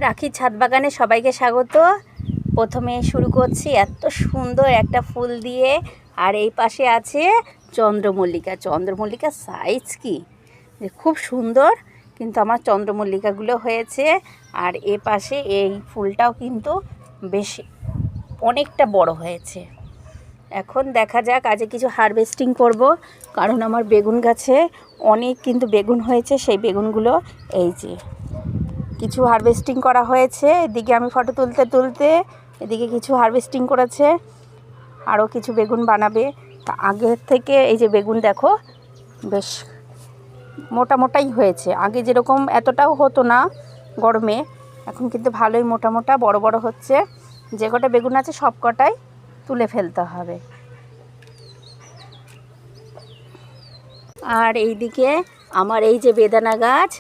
রাখির ছাদ বাগানে সবাইকে স্বাগত। প্রথমে শুরু করছি এত সুন্দর একটা ফুল দিয়ে, আর এই পাশে আছে চন্দ্রমল্লিকা। চন্দ্রমল্লিকার সাইজ কি খুব সুন্দর, কিন্তু আমার চন্দ্রমল্লিকাগুলো হয়েছে। আর এ পাশে এই ফুলটাও কিন্তু বেশ অনেকটা বড় হয়েছে। এখন দেখা যাক, আজকে কিছু হারভেস্টিং করব, কারণ আমার বেগুন গাছে অনেক কিন্তু বেগুন হয়েছে। সেই বেগুনগুলো এই যে কিছু হারভেস্টিং করা হয়েছে। এদিকে আমি ফটো তুলতে তুলতে এদিকে কিছু হারভেস্টিং করেছে, আরও কিছু বেগুন বানাবে। তা আগের থেকে এই যে বেগুন দেখো বেশ মোটা মোটাই হয়েছে। আগে যেরকম এতটাও হতো না গরমে, এখন কিন্তু ভালোই মোটা মোটা বড় বড় হচ্ছে। যে কটা বেগুন আছে সব কটাই তুলে ফেলতে হবে। আর এইদিকে আমার এই যে বেদানা গাছ,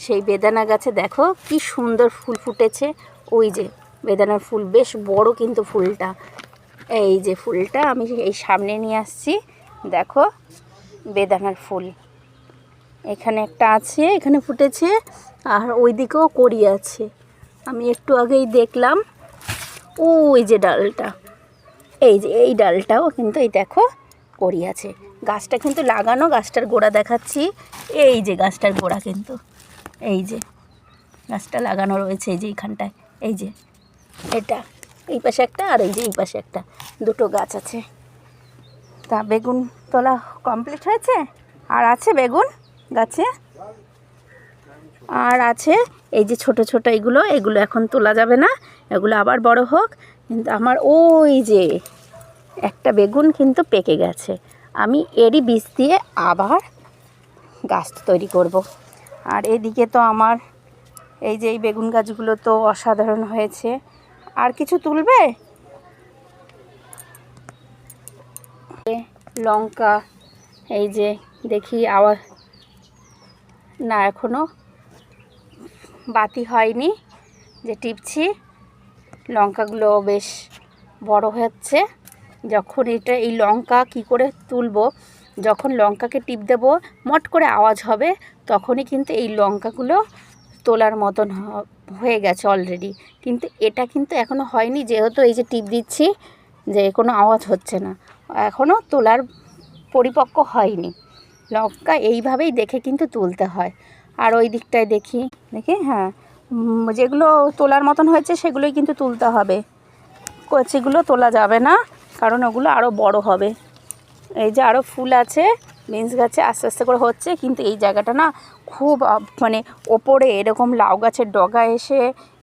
সেই বেদানা গাছে দেখো কি সুন্দর ফুল ফুটেছে। ওই যে বেদানার ফুল বেশ বড়, কিন্তু ফুলটা এই যে ফুলটা আমি এই সামনে নিয়ে আসছি, দেখো বেদানার ফুল এখানে একটা আছে, এখানে ফুটেছে। আর ওই দিকেও কড়ি আছে, আমি একটু আগেই দেখলাম। ওই যে ডালটা, এই যে এই ডালটাও কিন্তু এই দেখো কড়ি আছে। গাছটা কিন্তু লাগানো, গাছটার গোড়া দেখাচ্ছি। এই যে গাছটার গোড়া কিন্তু এই যে গাছটা লাগানো রয়েছে, এই যে এইখানটায়, এই যে এটা এই পাশে একটা, আর এই যে এই পাশে একটা, দুটো গাছ আছে। তা বেগুন তোলা কমপ্লিট হয়েছে, আর আছে বেগুন গাছে, আর আছে এই যে ছোট ছোট এগুলো এখন তোলা যাবে না, এগুলো আবার বড় হোক। কিন্তু আমার ওই যে একটা বেগুন কিন্তু পেকে গেছে, আমি এরই বীজ দিয়ে আবার গাছ তৈরি করব। আর এদিকে তো আমার এই যে এই বেগুন গাছগুলো তো অসাধারণ হয়েছে। আর কিছু তুলবে? লঙ্কা এই যে দেখি আওয়াজ না, এখনও বাতি হয়নি, যে টিপছি লঙ্কাগুলো বেশ বড় হচ্ছে। যখন এই লঙ্কা কি করে তুলবো, যখন লঙ্কাকে টিপ দেব মট করে আওয়াজ হবে, তখনই কিন্তু এই লঙ্কাগুলো তোলার মতন হয়ে গেছে অলরেডি। কিন্তু এটা কিন্তু এখনও হয়নি, যেহেতু এই যে টিপ দিচ্ছি যে কোনো আওয়াজ হচ্ছে না, এখনও তোলার পরিপক্ক হয়নি। লঙ্কা এইভাবেই দেখে কিন্তু তুলতে হয়। আর ওই দিকটায় দেখি হ্যাঁ, যেগুলো তোলার মতন হয়েছে সেগুলোই কিন্তু তুলতে হবে, কচিগুলো তোলা যাবে না, কারণ ওগুলো আরও বড় হবে। এই যে আরও ফুল আছে বিনস গাছে, আস্তে আস্তে করে হচ্ছে। কিন্তু এই জায়গাটা না খুব মানে ওপরে এরকম লাউ গাছের ডগা এসে